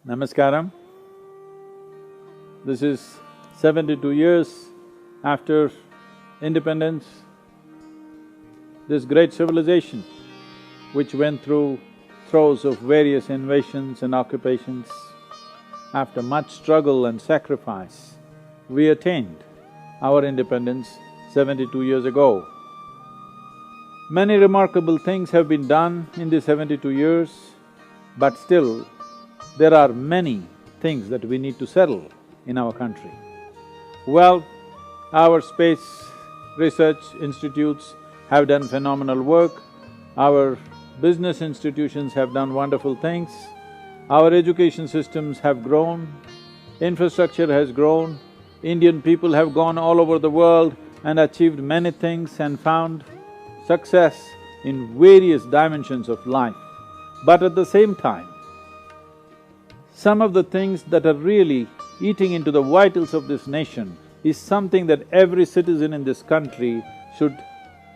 Namaskaram. This is 72 years after independence. This great civilization, which went through throes of various invasions and occupations, after much struggle and sacrifice, we attained our independence 72 years ago. Many remarkable things have been done in these 72 years, but still there are many things that we need to settle in our country. Well, our space research institutes have done phenomenal work, our business institutions have done wonderful things, our education systems have grown, infrastructure has grown, Indian people have gone all over the world and achieved many things and found success in various dimensions of life. But at the same time, some of the things that are really eating into the vitals of this nation is something that every citizen in this country should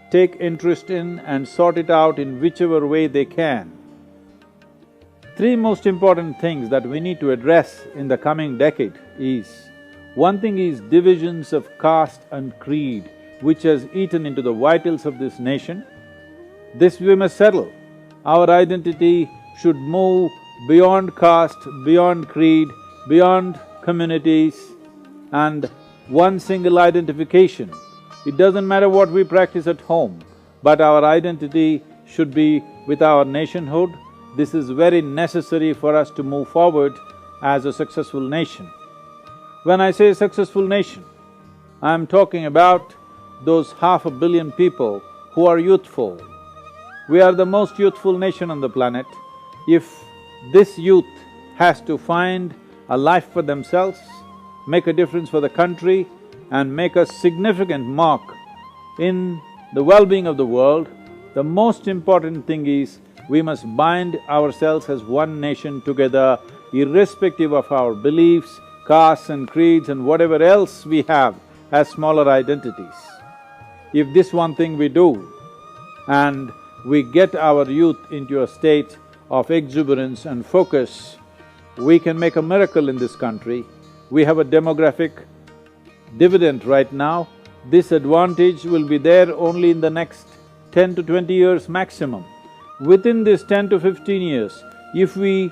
take interest in and sort it out in whichever way they can. Three most important things that we need to address in the coming decade is, one thing is divisions of caste and creed, which has eaten into the vitals of this nation. This we must settle. Our identity should move beyond caste, beyond creed, beyond communities, and one single identification. It doesn't matter what we practice at home, but our identity should be with our nationhood. This is very necessary for us to move forward as a successful nation. When I say successful nation, I'm talking about those 500 million people who are youthful. We are the most youthful nation on the planet. If this youth has to find a life for themselves, make a difference for the country and make a significant mark in the well-being of the world, the most important thing is we must bind ourselves as one nation together, irrespective of our beliefs, castes and creeds and whatever else we have as smaller identities. If this one thing we do and we get our youth into a state of exuberance and focus, we can make a miracle in this country. We have a demographic dividend right now. This advantage will be there only in the next 10 to 20 years maximum. Within this 10 to 15 years, if we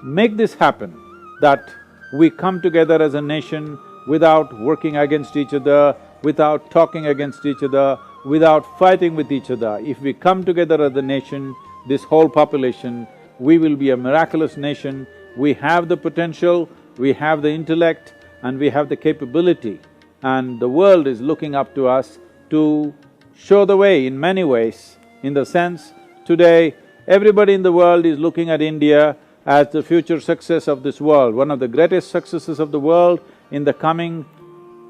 make this happen, that we come together as a nation without working against each other, without talking against each other, without fighting with each other, if we come together as a nation, this whole population, we will be a miraculous nation. We have the potential, we have the intellect and we have the capability, and the world is looking up to us to show the way in many ways. In the sense, today everybody in the world is looking at India as the future success of this world. One of the greatest successes of the world in the coming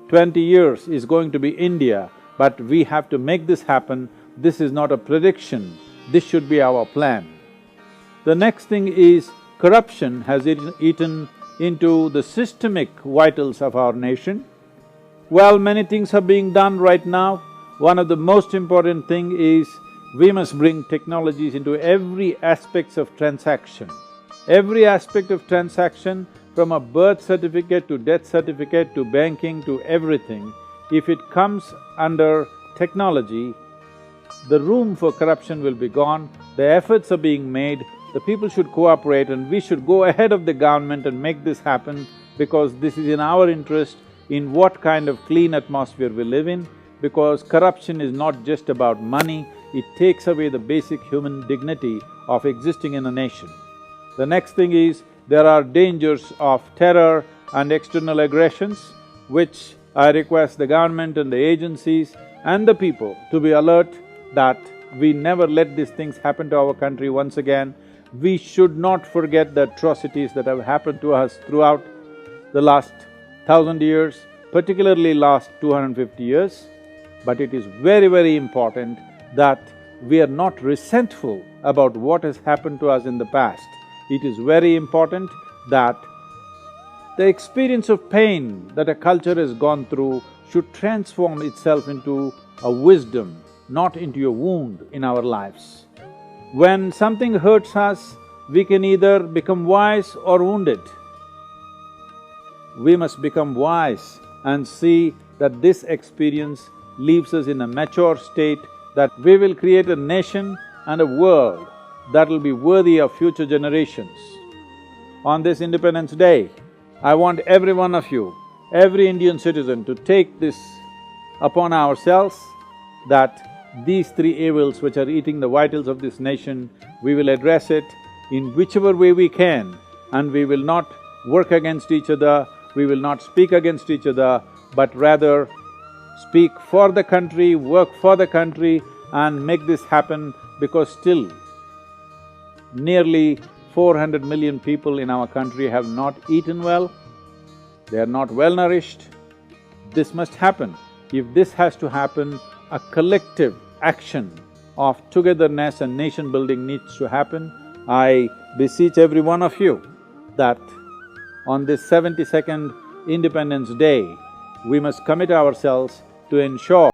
20 years is going to be India, but we have to make this happen. This is not a prediction, this should be our plan. The next thing is corruption has eaten into the systemic vitals of our nation. Well, many things are being done right now. One of the most important thing is we must bring technologies into every aspects of transaction. Every aspect of transaction, from a birth certificate to death certificate to banking to everything, if it comes under technology, the room for corruption will be gone, the efforts are being made, the people should cooperate and we should go ahead of the government and make this happen, because this is in our interest in what kind of clean atmosphere we live in, because corruption is not just about money, it takes away the basic human dignity of existing in a nation. The next thing is, there are dangers of terror and external aggressions, which I request the government and the agencies and the people to be alert that we never let these things happen to our country once again. We should not forget the atrocities that have happened to us throughout the last 1000 years, particularly last 250 years. But it is very, very important that we are not resentful about what has happened to us in the past. It is very important that the experience of pain that a culture has gone through should transform itself into a wisdom, not into a wound in our lives. When something hurts us, we can either become wise or wounded. we must become wise and see that this experience leaves us in a mature state, that we will create a nation and a world that will be worthy of future generations. On this Independence Day, I want every one of you, every Indian citizen to take this upon ourselves, that these three evils which are eating the vitals of this nation, we will address it in whichever way we can, and we will not work against each other, we will not speak against each other, but rather speak for the country, work for the country and make this happen, because still nearly 400 million people in our country have not eaten well, they are not well nourished. This must happen. If this has to happen, a collective action of togetherness and nation building needs to happen. I beseech every one of you that on this 72nd Independence Day, we must commit ourselves to ensure